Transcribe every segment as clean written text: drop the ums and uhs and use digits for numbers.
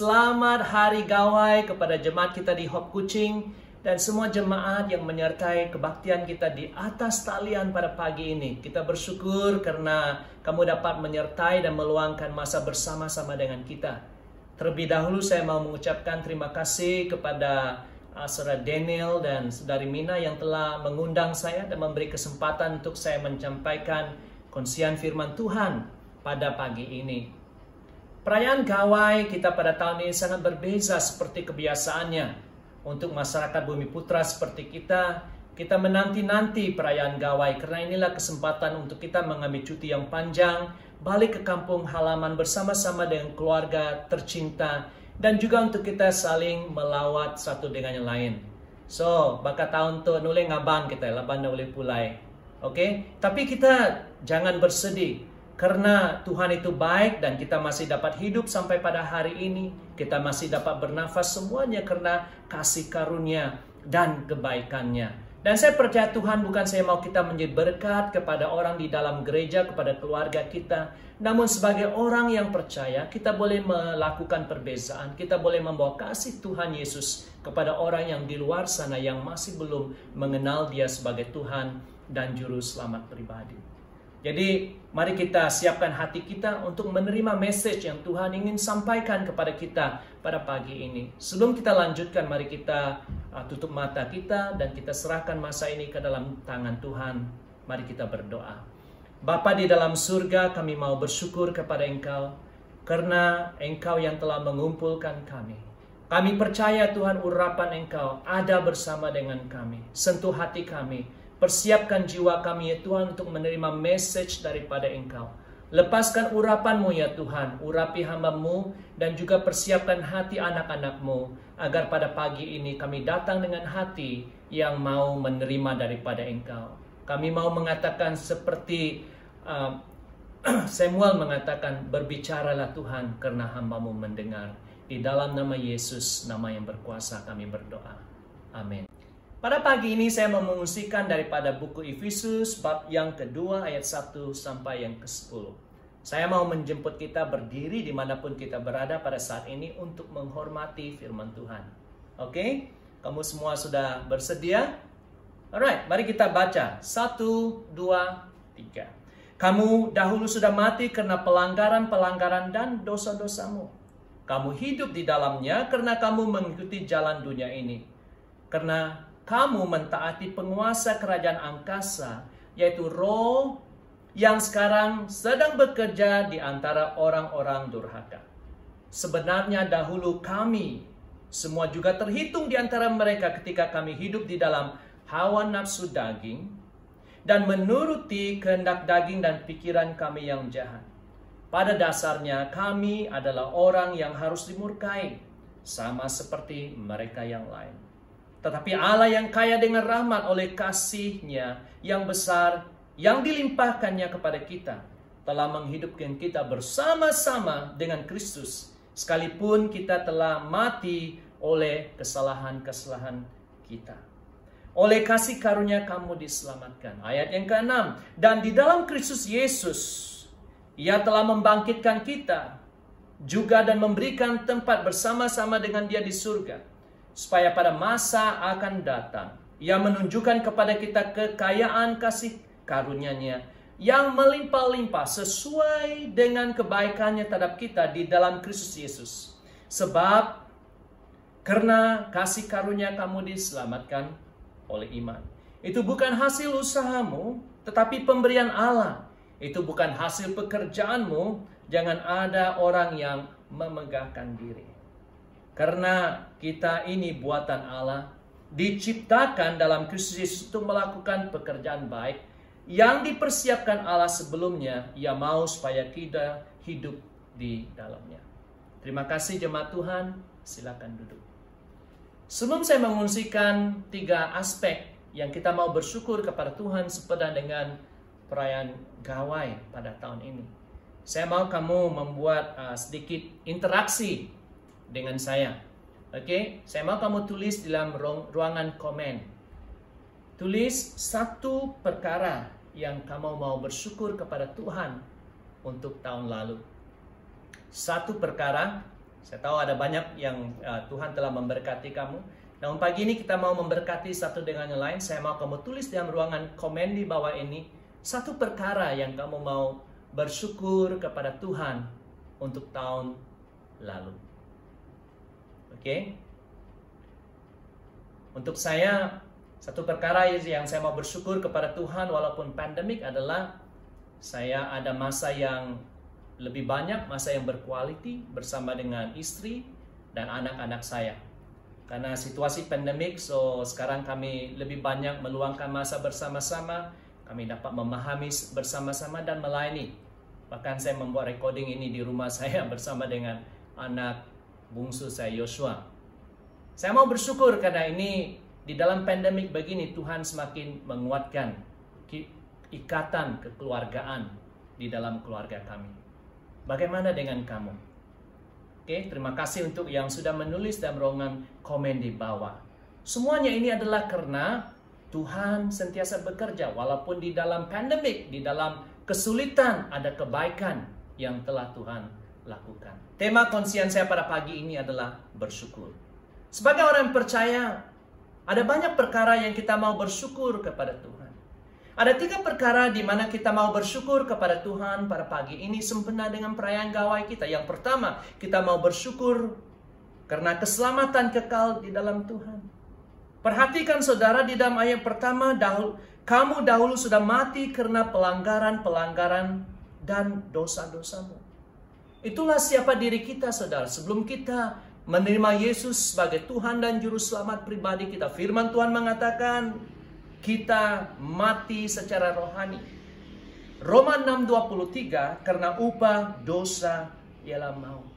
Selamat Hari Gawai kepada jemaat kita di Hope Kuching dan semua jemaat yang menyertai kebaktian kita di atas talian pada pagi ini. Kita bersyukur karena kamu dapat menyertai dan meluangkan masa bersama-sama dengan kita. Terlebih dahulu saya mau mengucapkan terima kasih kepada Saudara Daniel dan Saudari Mina yang telah mengundang saya dan memberi kesempatan untuk saya menyampaikan konsian firman Tuhan pada pagi ini. Perayaan Gawai kita pada tahun ini sangat berbeza seperti kebiasaannya. Untuk masyarakat Bumi Putra seperti kita menanti-nanti perayaan Gawai karena inilah kesempatan untuk kita mengambil cuti yang panjang, balik ke kampung halaman bersama-sama dengan keluarga tercinta, dan juga untuk kita saling melawat satu dengan yang lain. So, baka tahun tu nulai ngabang kita, laban nulai pulai. Oke? Tapi kita jangan bersedih. Karena Tuhan itu baik dan kita masih dapat hidup sampai pada hari ini. Kita masih dapat bernafas semuanya karena kasih karunia dan kebaikannya. Dan saya percaya Tuhan bukan saya mau kita menjadi berkat kepada orang di dalam gereja, kepada keluarga kita. Namun sebagai orang yang percaya, kita boleh melakukan perbezaan. Kita boleh membawa kasih Tuhan Yesus kepada orang yang di luar sana yang masih belum mengenal Dia sebagai Tuhan dan Juru Selamat pribadi. Jadi, mari kita siapkan hati kita untuk menerima message yang Tuhan ingin sampaikan kepada kita pada pagi ini. Sebelum kita lanjutkan, mari kita tutup mata kita dan kita serahkan masa ini ke dalam tangan Tuhan. Mari kita berdoa. Bapa di dalam surga, kami mau bersyukur kepada Engkau karena Engkau yang telah mengumpulkan kami. Kami percaya Tuhan urapan Engkau ada bersama dengan kami. Sentuh hati kami. Persiapkan jiwa kami ya Tuhan untuk menerima message daripada Engkau. Lepaskan urapan-Mu ya Tuhan, urapi hamba-Mu dan juga persiapkan hati anak-anak-Mu agar pada pagi ini kami datang dengan hati yang mau menerima daripada Engkau. Kami mau mengatakan seperti Samuel mengatakan, berbicaralah Tuhan karena hamba-Mu mendengar. Di dalam nama Yesus, nama yang berkuasa kami berdoa. Amin. Pada pagi ini saya mau mengungsikan daripada buku Efesus bab yang kedua ayat 1 sampai yang ke-10. Saya mau menjemput kita berdiri dimanapun kita berada pada saat ini untuk menghormati firman Tuhan. Oke? Kamu semua sudah bersedia? Alright, mari kita baca. 1, 2, 3. Kamu dahulu sudah mati karena pelanggaran-pelanggaran dan dosa-dosamu. Kamu hidup di dalamnya karena kamu mengikuti jalan dunia ini. Karena kamu mentaati penguasa kerajaan angkasa, yaitu roh yang sekarang sedang bekerja di antara orang-orang durhaka. Sebenarnya dahulu kami semua juga terhitung di antara mereka ketika kami hidup di dalam hawa nafsu daging dan menuruti kehendak daging dan pikiran kami yang jahat. Pada dasarnya kami adalah orang yang harus dimurkai, sama seperti mereka yang lain. Tetapi Allah yang kaya dengan rahmat oleh kasih-Nya yang besar, yang dilimpahkannya kepada kita, telah menghidupkan kita bersama-sama dengan Kristus, sekalipun kita telah mati oleh kesalahan-kesalahan kita. Oleh kasih karunia kamu diselamatkan. Ayat yang ke-6. Dan di dalam Kristus Yesus, Ia telah membangkitkan kita juga dan memberikan tempat bersama-sama dengan Dia di surga. Supaya pada masa akan datang, Ia menunjukkan kepada kita kekayaan kasih karunia-Nya yang melimpah-limpah sesuai dengan kebaikannya terhadap kita di dalam Kristus Yesus. Sebab karena kasih karunia kamu diselamatkan oleh iman. Itu bukan hasil usahamu, tetapi pemberian Allah. Itu bukan hasil pekerjaanmu. Jangan ada orang yang memegahkan diri. Karena kita ini buatan Allah, diciptakan dalam Kristus Yesus untuk melakukan pekerjaan baik yang dipersiapkan Allah sebelumnya. Ia mau supaya kita hidup di dalamnya. Terima kasih jemaat Tuhan, silakan duduk. Sebelum saya mengungsikan 3 aspek yang kita mau bersyukur kepada Tuhan sepadan dengan perayaan Gawai pada tahun ini, saya mau kamu membuat sedikit interaksi dengan saya. Oke, saya mau kamu tulis di dalam ruangan komen. Tulis satu perkara yang kamu mau bersyukur kepada Tuhan untuk tahun lalu. Satu perkara Saya tahu ada banyak yang Tuhan telah memberkati kamu. Namun pagi ini kita mau memberkati satu dengan yang lain. Saya mau kamu tulis dalam ruangan komen di bawah ini satu perkara yang kamu mau bersyukur kepada Tuhan untuk tahun lalu. Oke? Untuk saya, satu perkara yang saya mau bersyukur kepada Tuhan walaupun pandemik adalah saya ada masa yang lebih banyak, masa yang berkualiti bersama dengan istri dan anak-anak saya. Karena situasi pandemik, so sekarang kami lebih banyak meluangkan masa bersama-sama. Kami dapat memahami bersama-sama dan melayani. Bahkan saya membuat recording ini di rumah saya bersama dengan anak bungsu saya, Joshua. Saya mau bersyukur karena ini di dalam pandemik begini Tuhan semakin menguatkan ikatan kekeluargaan di dalam keluarga kami. Bagaimana dengan kamu? Oke, terima kasih untuk yang sudah menulis dan ruangan komen di bawah. Semuanya ini adalah karena Tuhan sentiasa bekerja. Walaupun di dalam pandemik, di dalam kesulitan, ada kebaikan yang telah Tuhan lakukan. Tema konsian saya pada pagi ini adalah bersyukur. Sebagai orang yang percaya, ada banyak perkara yang kita mau bersyukur kepada Tuhan. Ada 3 perkara di mana kita mau bersyukur kepada Tuhan pada pagi ini sempena dengan perayaan Gawai kita. Yang pertama, kita mau bersyukur karena keselamatan kekal di dalam Tuhan. Perhatikan saudara di dalam ayat pertama, kamu dahulu sudah mati karena pelanggaran-pelanggaran dan dosa-dosamu. Itulah siapa diri kita saudara. Sebelum kita menerima Yesus sebagai Tuhan dan Juru Selamat pribadi kita, firman Tuhan mengatakan, kita mati secara rohani. Roma 6:23, karena upah dosa ialah maut.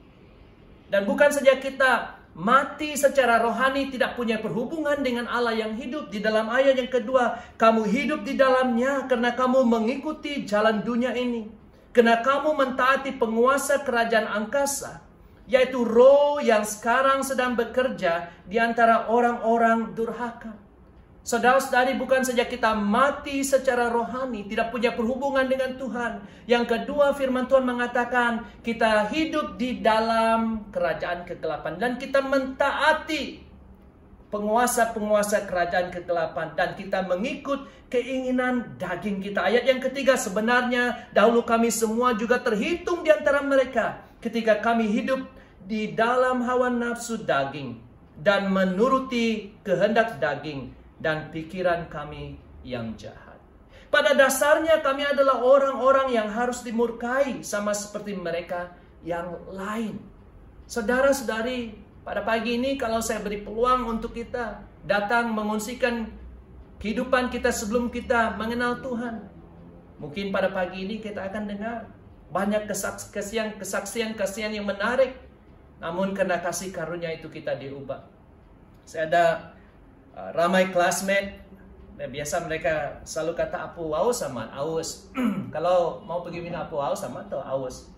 Dan bukan saja kita mati secara rohani, tidak punya perhubungan dengan Allah yang hidup. Di dalam ayat yang kedua, kamu hidup di dalamnya karena kamu mengikuti jalan dunia ini. Karena kamu mentaati penguasa kerajaan angkasa, yaitu roh yang sekarang sedang bekerja di antara orang-orang durhaka. Saudara-saudari, bukan saja kita mati secara rohani, tidak punya perhubungan dengan Tuhan. Yang kedua, firman Tuhan mengatakan kita hidup di dalam kerajaan kegelapan. Dan kita mentaati penguasa-penguasa kerajaan kegelapan. Dan kita mengikut keinginan daging kita. Ayat yang ketiga, sebenarnya dahulu kami semua juga terhitung di antara mereka. Ketika kami hidup di dalam hawa nafsu daging. Dan menuruti kehendak daging dan pikiran kami yang jahat. Pada dasarnya kami adalah orang-orang yang harus dimurkai sama seperti mereka yang lain. Saudara-saudari, pada pagi ini kalau saya beri peluang untuk kita datang mengungsikan kehidupan kita sebelum kita mengenal Tuhan, mungkin pada pagi ini kita akan dengar banyak kesaksian yang menarik. Namun karena kasih karunia itu kita diubah. Saya ada ramai classmate, biasa mereka selalu kata apu aus sama aus. Kalau mau pergi minum apu aus sama atau aus.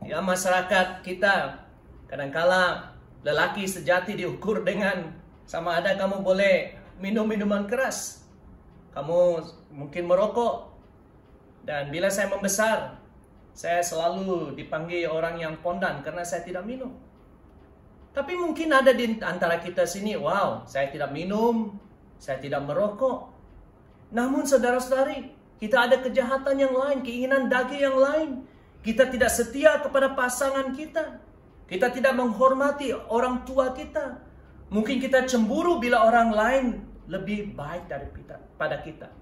Ya, masyarakat kita kadangkala lelaki sejati diukur dengan sama ada kamu boleh minum minuman keras, kamu mungkin merokok. Dan bila saya membesar, saya selalu dipanggil orang yang pondan karena saya tidak minum. Tapi mungkin ada di antara kita sini, wow, saya tidak minum, saya tidak merokok. Namun saudara-saudari, kita ada kejahatan yang lain, keinginan daging yang lain. Kita tidak setia kepada pasangan kita. Kita tidak menghormati orang tua kita. Mungkin kita cemburu bila orang lain lebih baik daripada kita.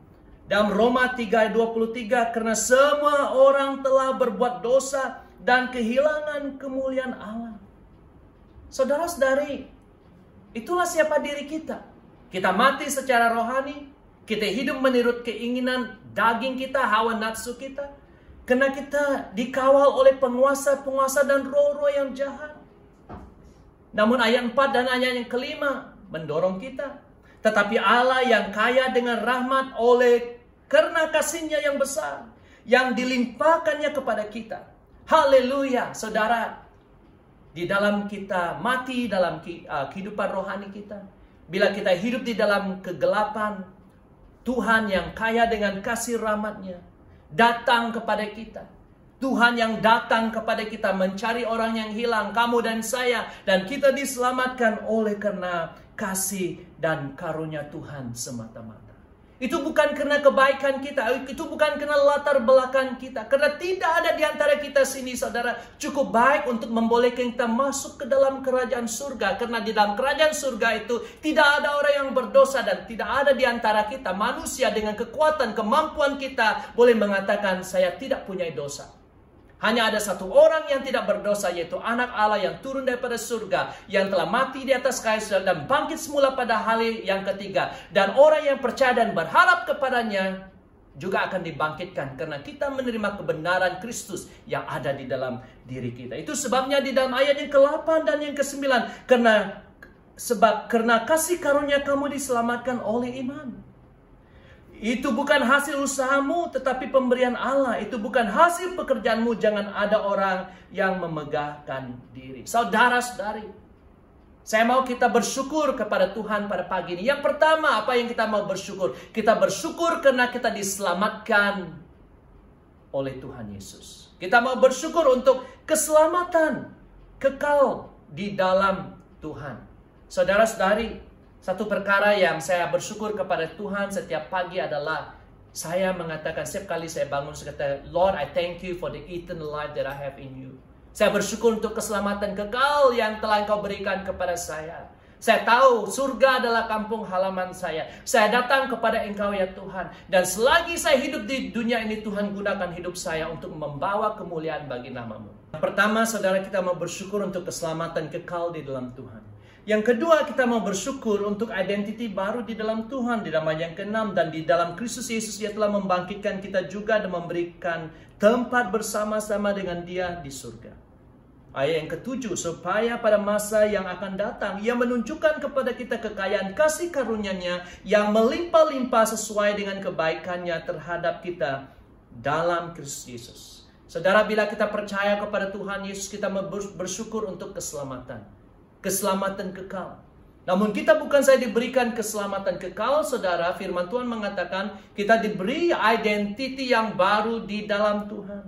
Dalam Roma 3:23, karena semua orang telah berbuat dosa dan kehilangan kemuliaan Allah. Saudara-saudari, itulah siapa diri kita. Kita mati secara rohani, kita hidup menurut keinginan daging kita, hawa nafsu kita. Karena kita dikawal oleh penguasa-penguasa dan roh-roh yang jahat. Namun ayat 4 dan ayat yang kelima mendorong kita. Tetapi Allah yang kaya dengan rahmat karena kasih-Nya yang besar, yang dilimpahkannya kepada kita. Haleluya, saudara. Di dalam kita mati dalam kehidupan rohani kita. Bila kita hidup di dalam kegelapan, Tuhan yang kaya dengan kasih rahmat-Nya datang kepada kita. Tuhan yang datang kepada kita mencari orang yang hilang, kamu dan saya. Dan kita diselamatkan oleh karena kasih dan karunia Tuhan semata-mata. Itu bukan karena kebaikan kita, itu bukan karena latar belakang kita. Karena tidak ada di antara kita sini, saudara, cukup baik untuk membolehkan kita masuk ke dalam kerajaan surga. Karena di dalam kerajaan surga itu tidak ada orang yang berdosa, dan tidak ada di antara kita manusia dengan kekuatan, kemampuan kita boleh mengatakan saya tidak punya dosa. Hanya ada satu orang yang tidak berdosa, yaitu Anak Allah yang turun daripada surga, yang telah mati di atas kayu salib dan bangkit semula pada hari yang ketiga. Dan orang yang percaya dan berharap kepadanya juga akan dibangkitkan, karena kita menerima kebenaran Kristus yang ada di dalam diri kita. Itu sebabnya di dalam ayat yang ke-8 dan yang ke-9, karena kasih karunia kamu diselamatkan oleh iman. Itu bukan hasil usahamu, tetapi pemberian Allah. Itu bukan hasil pekerjaanmu. Jangan ada orang yang memegahkan diri. Saudara-saudari, saya mau kita bersyukur kepada Tuhan pada pagi ini. Yang pertama, apa yang kita mau bersyukur? Kita bersyukur karena kita diselamatkan oleh Tuhan Yesus. Kita mau bersyukur untuk keselamatan kekal di dalam Tuhan. Saudara-saudari, satu perkara yang saya bersyukur kepada Tuhan setiap pagi adalah saya mengatakan, setiap kali saya bangun, saya kata, Lord, I thank you for the eternal life that I have in you. Saya bersyukur untuk keselamatan kekal yang telah Engkau berikan kepada saya. Saya tahu surga adalah kampung halaman saya. Saya datang kepada Engkau ya Tuhan. Dan selagi saya hidup di dunia ini, Tuhan gunakan hidup saya untuk membawa kemuliaan bagi nama-Mu. Yang pertama, saudara, kita mau bersyukur untuk keselamatan kekal di dalam Tuhan. Yang kedua, kita mau bersyukur untuk identiti baru di dalam Tuhan. Di dalam ayat yang ke-6, dan di dalam Kristus Yesus Dia telah membangkitkan kita juga dan memberikan tempat bersama-sama dengan Dia di surga. Ayat yang ke-7, supaya pada masa yang akan datang Ia menunjukkan kepada kita kekayaan kasih karunia-Nya yang melimpah-limpah sesuai dengan kebaikan-Nya terhadap kita dalam Kristus Yesus. Saudara, bila kita percaya kepada Tuhan Yesus, kita bersyukur untuk keselamatan kekal. Namun kita bukan saja diberikan keselamatan kekal, saudara. Firman Tuhan mengatakan kita diberi identiti yang baru di dalam Tuhan.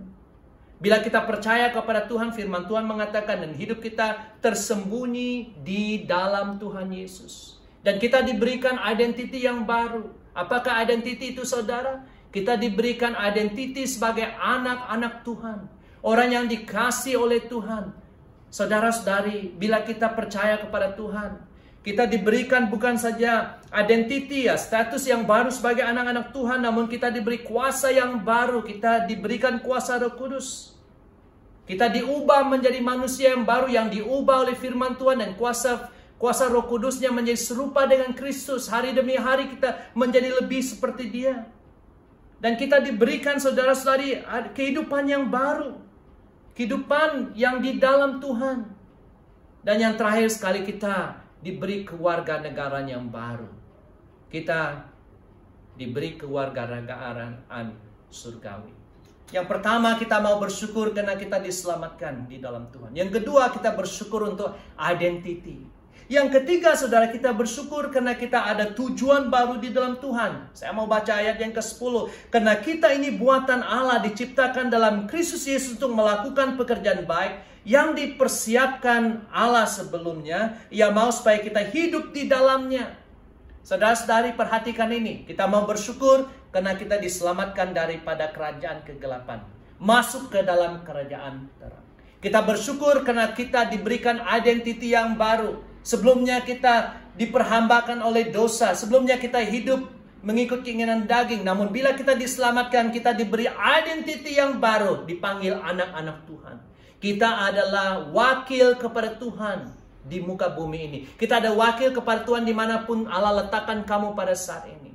Bila kita percaya kepada Tuhan, firman Tuhan mengatakan, dan hidup kita tersembunyi di dalam Tuhan Yesus. Dan kita diberikan identiti yang baru. Apakah identiti itu, saudara? Kita diberikan identiti sebagai anak-anak Tuhan. Orang yang dikasihi oleh Tuhan. Saudara-saudari, bila kita percaya kepada Tuhan, kita diberikan bukan saja identiti, status yang baru sebagai anak-anak Tuhan, namun kita diberi kuasa yang baru. Kita diberikan kuasa Roh Kudus. Kita diubah menjadi manusia yang baru, yang diubah oleh firman Tuhan, dan kuasa Roh Kudusnya menjadi serupa dengan Kristus. Hari demi hari kita menjadi lebih seperti Dia. Dan kita diberikan, saudara-saudari, kehidupan yang baru. Kehidupan yang di dalam Tuhan. Dan yang terakhir sekali, kita diberi kewarganegaraan yang baru. Kita diberi kewarganegaraan surgawi. Yang pertama, kita mau bersyukur karena kita diselamatkan di dalam Tuhan. Yang kedua, kita bersyukur untuk identity. Yang ketiga, saudara, kita bersyukur karena kita ada tujuan baru di dalam Tuhan. Saya mau baca ayat yang ke-10. Karena kita ini buatan Allah, diciptakan dalam Kristus Yesus untuk melakukan pekerjaan baik yang dipersiapkan Allah sebelumnya. Ia mau supaya kita hidup di dalamnya. Saudara-saudari, perhatikan ini. Kita mau bersyukur karena kita diselamatkan daripada kerajaan kegelapan, masuk ke dalam kerajaan terang. Kita bersyukur karena kita diberikan identiti yang baru. Sebelumnya kita diperhambakan oleh dosa. Sebelumnya kita hidup mengikut keinginan daging. Namun bila kita diselamatkan, kita diberi identiti yang baru. Dipanggil anak-anak Tuhan. Kita adalah wakil kepada Tuhan di muka bumi ini. Kita ada wakil kepada Tuhan dimanapun Allah letakkan kamu pada saat ini.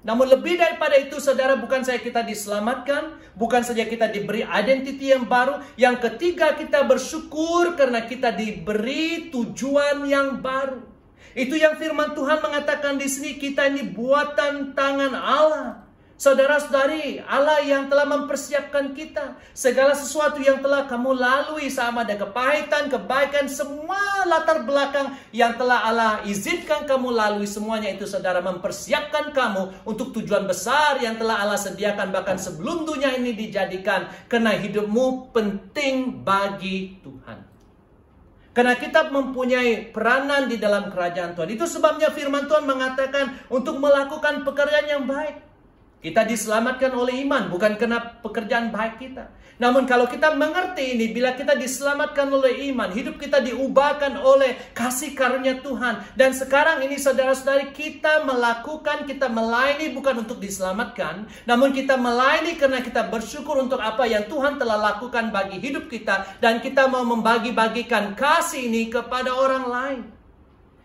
Namun lebih daripada itu, saudara, bukan saja kita diselamatkan, bukan saja kita diberi identiti yang baru. Yang ketiga, kita bersyukur karena kita diberi tujuan yang baru. Itu yang firman Tuhan mengatakan di sini, kita ini buatan tangan Allah. Saudara-saudari, Allah yang telah mempersiapkan kita. Segala sesuatu yang telah kamu lalui, sama ada kepahitan, kebaikan, semua latar belakang yang telah Allah izinkan kamu lalui, semuanya itu saudara mempersiapkan kamu untuk tujuan besar yang telah Allah sediakan bahkan sebelum dunia ini dijadikan. Karena hidupmu penting bagi Tuhan. Karena kita mempunyai peranan di dalam kerajaan Tuhan. Itu sebabnya firman Tuhan mengatakan untuk melakukan pekerjaan yang baik. Kita diselamatkan oleh iman, bukan karena pekerjaan baik kita. Namun kalau kita mengerti ini, bila kita diselamatkan oleh iman, hidup kita diubahkan oleh kasih karunia Tuhan. Dan sekarang ini saudara-saudari, kita melakukan, kita melayani bukan untuk diselamatkan. Namun kita melayani karena kita bersyukur untuk apa yang Tuhan telah lakukan bagi hidup kita. Dan kita mau membagi-bagikan kasih ini kepada orang lain.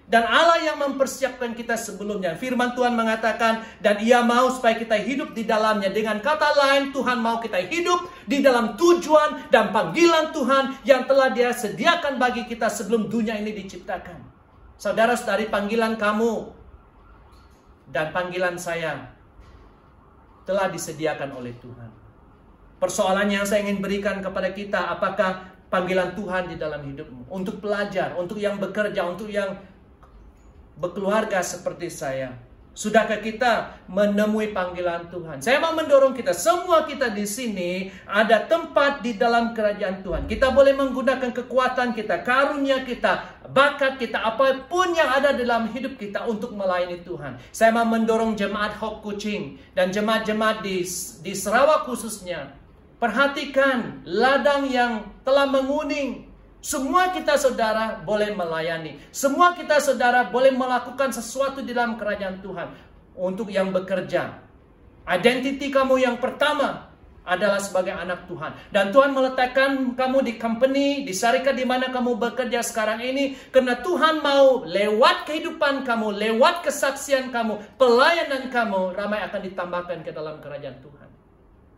Dan Allah yang mempersiapkan kita sebelumnya. Firman Tuhan mengatakan, dan Ia mau supaya kita hidup di dalamnya. Dengan kata lain, Tuhan mau kita hidup di dalam tujuan dan panggilan Tuhan yang telah Dia sediakan bagi kita sebelum dunia ini diciptakan. Saudara-saudari, panggilan kamu dan panggilan saya telah disediakan oleh Tuhan. Persoalan yang saya ingin berikan kepada kita, apakah panggilan Tuhan di dalam hidupmu? Untuk pelajar, untuk yang bekerja, untuk yang berkeluarga seperti saya. Sudahkah kita menemui panggilan Tuhan? Saya mau mendorong kita, semua kita di sini ada tempat di dalam kerajaan Tuhan. Kita boleh menggunakan kekuatan kita, karunia kita, bakat kita, apapun yang ada dalam hidup kita untuk melayani Tuhan. Saya mau mendorong jemaat Hope Kuching dan jemaat-jemaat di Sarawak khususnya. Perhatikan ladang yang telah menguning. Semua kita saudara boleh melayani. Semua kita saudara boleh melakukan sesuatu di dalam kerajaan Tuhan. Untuk yang bekerja, identiti kamu yang pertama adalah sebagai anak Tuhan. Dan Tuhan meletakkan kamu di company, di syarikat di mana kamu bekerja sekarang ini. Karena Tuhan mau lewat kehidupan kamu, lewat kesaksian kamu, pelayanan kamu, ramai akan ditambahkan ke dalam kerajaan Tuhan.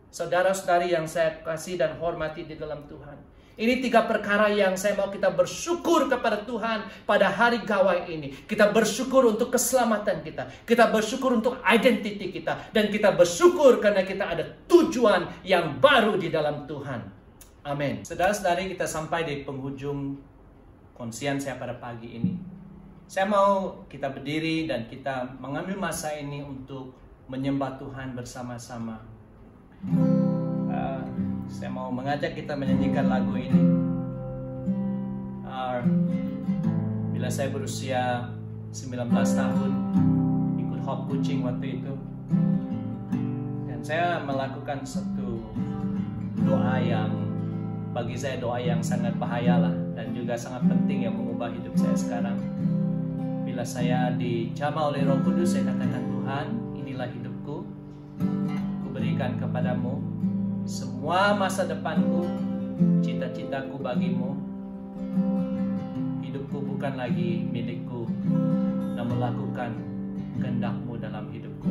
Saudara-saudari yang saya kasih dan hormati di dalam Tuhan. Ini 3 perkara yang saya mau kita bersyukur kepada Tuhan pada hari gawai ini. Kita bersyukur untuk keselamatan kita. Kita bersyukur untuk identiti kita. Dan kita bersyukur karena kita ada tujuan yang baru di dalam Tuhan. Amin. Saudara-saudari, kita sampai di penghujung konsian saya pada pagi ini. Saya mau kita berdiri dan kita mengambil masa ini untuk menyembah Tuhan bersama-sama. Saya mau mengajak kita menyanyikan lagu ini. Bila saya berusia 19 tahun, ikut Hope Kuching waktu itu. Dan saya melakukan satu doa yang bagi saya doa yang sangat bahayalah dan juga sangat penting yang mengubah hidup saya sekarang. Bila saya dijamah oleh Roh Kudus, saya katakan, Tuhan, inilah hidupku. Kuberikan kepadamu semua masa depanku, cita-citaku bagimu. Hidupku bukan lagi milikku, namun lakukan kehendak-Mu dalam hidupku.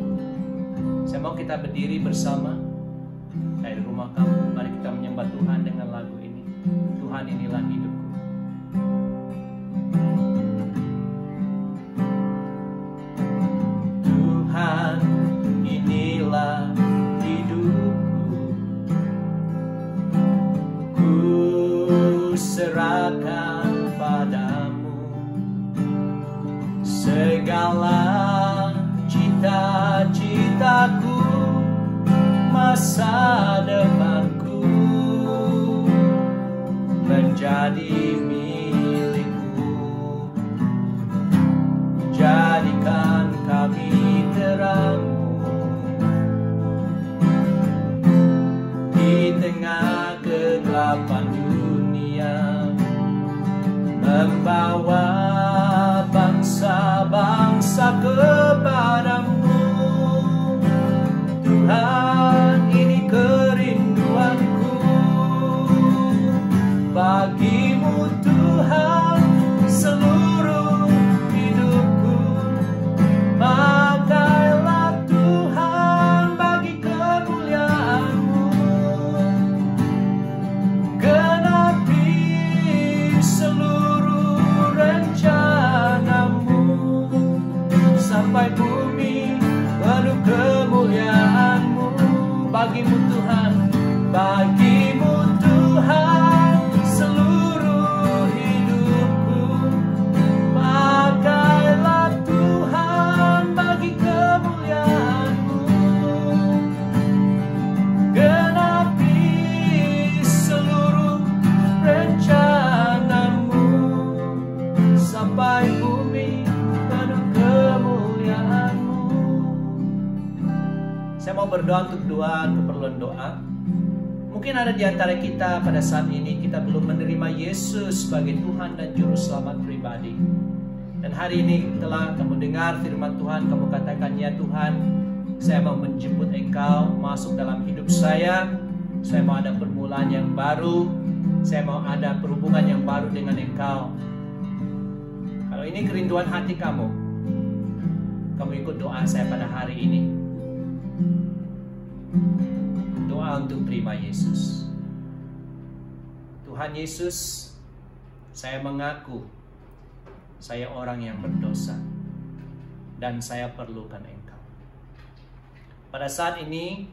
Saya mau kita berdiri bersama dari rumah kamu. Mari kita menyembah Tuhan dengan lagu ini. Tuhan, inilah hidupku. Tuhan, inilah serahkan padamu segala cita-citaku, masa depanku menjadi milikmu. Jadikan kami terangmu di tengah kegelapan dunia, membawa bangsa-bangsa kepadamu. Tuhan, ini kerinduanku bagimu Tuhan, seluruh hidupku. Pakailah Tuhan bagi kemuliaan-Mu. Genapi seluruh rencana-Mu sampai bumi penuh kemuliaan-Mu. Bagimu Tuhan seluruh hidupku, pakailah Tuhan bagi kemuliaan-Mu. Genapi seluruh rencana-Mu sampai bumi penuh kemuliaan-Mu. Saya mau berdoa untuk keperluan doa. Mungkin ada di antara kita pada saat ini kita belum menerima Yesus sebagai Tuhan dan Juru Selamat pribadi. Dan hari ini telah kamu dengar firman Tuhan, kamu katakan, ya Tuhan, saya mau menjemput Engkau masuk dalam hidup saya. Saya mau ada permulaan yang baru. Saya mau ada perhubungan yang baru dengan Engkau. Kalau ini kerinduan hati kamu ikut doa saya pada hari ini. Doa untuk terima Yesus. Tuhan Yesus, saya mengaku saya orang yang berdosa dan saya perlukan Engkau. Pada saat ini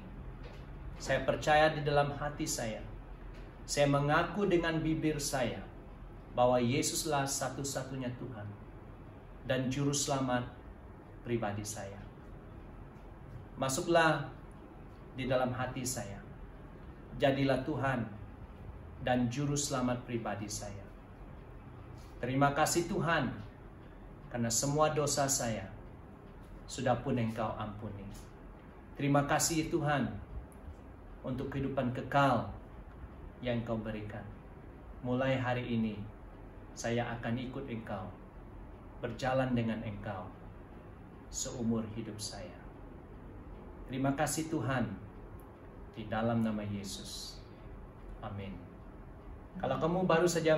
saya percaya di dalam hati saya mengaku dengan bibir saya bahwa Yesuslah satu-satunya Tuhan dan Juru Selamat pribadi saya. Masuklah di dalam hati saya. Jadilah Tuhan dan Juru Selamat pribadi saya. Terima kasih Tuhan, karena semua dosa saya sudah pun Engkau ampuni. Terima kasih Tuhan untuk kehidupan kekal yang Engkau berikan. Mulai hari ini saya akan ikut Engkau, berjalan dengan Engkau seumur hidup saya. Terima kasih Tuhan, di dalam nama Yesus. Amin. Kalau kamu baru saja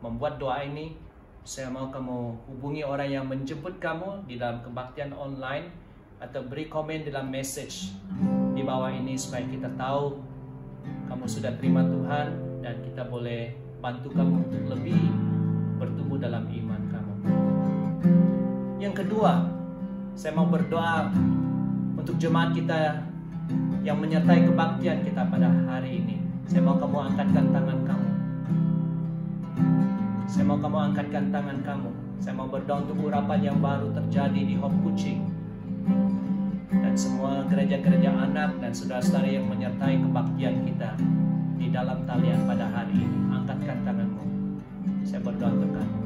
membuat doa ini, saya mau kamu hubungi orang yang menjemput kamu di dalam kebaktian online, atau beri komen dalam message di bawah ini supaya kita tahu kamu sudah terima Tuhan dan kita boleh bantu kamu untuk lebih bertumbuh dalam iman kamu. Yang kedua, saya mau berdoa untuk jemaat kita yang menyertai kebaktian kita pada hari ini. Saya mau kamu angkatkan tangan kamu. Saya mau kamu angkatkan tangan kamu. Saya mau berdoa untuk urapan yang baru terjadi di Hope Kucing. Dan semua gereja-gereja anak dan saudara-saudara yang menyertai kebaktian kita di dalam talian pada hari ini. Angkatkan tanganmu. Saya berdoa untuk kamu.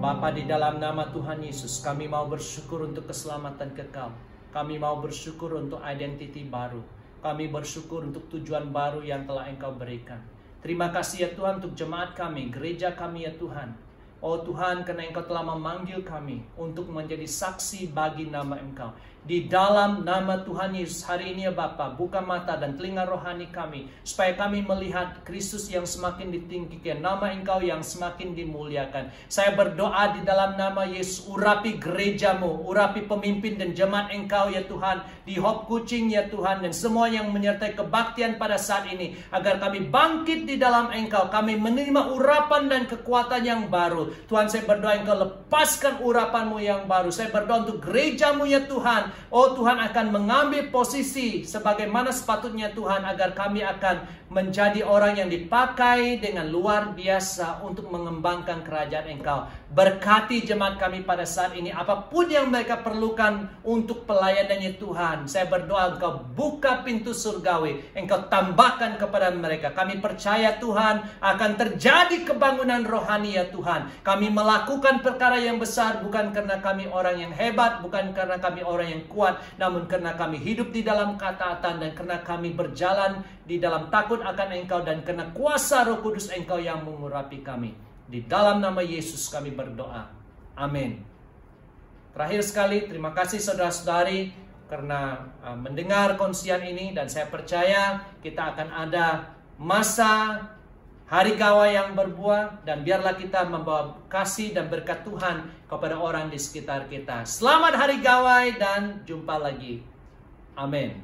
Bapa, di dalam nama Tuhan Yesus, kami mau bersyukur untuk keselamatan kekal. Kami mau bersyukur untuk identiti baru. Kami bersyukur untuk tujuan baru yang telah Engkau berikan. Terima kasih ya Tuhan untuk jemaat kami, gereja kami ya Tuhan. Oh Tuhan, karena Engkau telah memanggil kami untuk menjadi saksi bagi nama Engkau. Di dalam nama Tuhan Yesus hari ini ya Bapa, buka mata dan telinga rohani kami, supaya kami melihat Kristus yang semakin ditinggikan, nama Engkau yang semakin dimuliakan. Saya berdoa di dalam nama Yesus, urapi gerejamu, urapi pemimpin dan jemaat Engkau ya Tuhan, di Hope Kucing ya Tuhan, dan semua yang menyertai kebaktian pada saat ini, agar kami bangkit di dalam Engkau, kami menerima urapan dan kekuatan yang baru. Tuhan, saya berdoa Engkau lepaskan urapan-Mu yang baru. Saya berdoa untuk gereja-Mu ya Tuhan. Oh Tuhan, akan mengambil posisi sebagaimana sepatutnya Tuhan, agar kami akan menjadi orang yang dipakai dengan luar biasa untuk mengembangkan kerajaan Engkau. Berkati jemaat kami pada saat ini, apapun yang mereka perlukan untuk pelayanannya Tuhan. Saya berdoa Engkau buka pintu surgawi, Engkau tambahkan kepada mereka. Kami percaya Tuhan akan terjadi kebangunan rohani ya Tuhan. Kami melakukan perkara yang besar bukan karena kami orang yang hebat, bukan karena kami orang yang kuat, namun karena kami hidup di dalam ketaatan dan karena kami berjalan di dalam takut akan Engkau dan karena kuasa Roh Kudus Engkau yang mengurapi kami. Di dalam nama Yesus kami berdoa. Amin. Terakhir sekali, terima kasih saudara-saudari karena mendengar konsian ini, dan saya percaya kita akan ada masa hari gawai yang berbuah, dan biarlah kita membawa kasih dan berkat Tuhan kepada orang di sekitar kita. Selamat hari gawai dan jumpa lagi. Amin.